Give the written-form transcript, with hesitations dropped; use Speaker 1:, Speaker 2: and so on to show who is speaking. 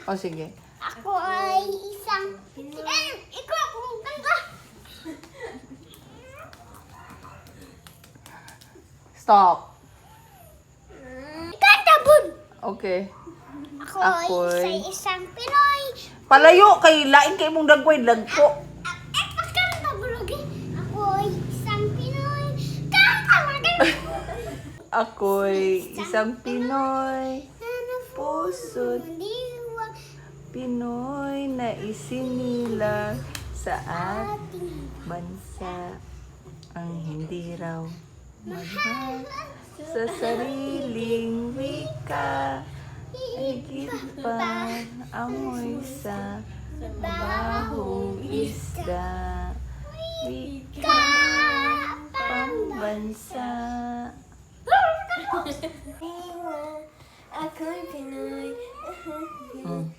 Speaker 1: O, sige.
Speaker 2: Ako ay isang... ikaw akong kanta.
Speaker 1: Stop.
Speaker 2: Kanta, bud!
Speaker 1: Okay.
Speaker 2: Ako ay isang Pinoy.
Speaker 1: Palayo kay lain kay mong dagway dagko.
Speaker 2: Pagkanta, bulog eh. Ako ay isang Pinoy. Kanta, lagi!
Speaker 1: Ako'y isang Pinoy.
Speaker 2: Puso't
Speaker 1: Puso't
Speaker 2: diwa
Speaker 1: Pinoy na isinilang sa
Speaker 2: ating
Speaker 1: bansa. Ang hindi raw mahal sa sariling wika. Higit pa amoy sa bahong isda. Wika pambansa.
Speaker 2: Ako'y Pinoy.
Speaker 1: Mm.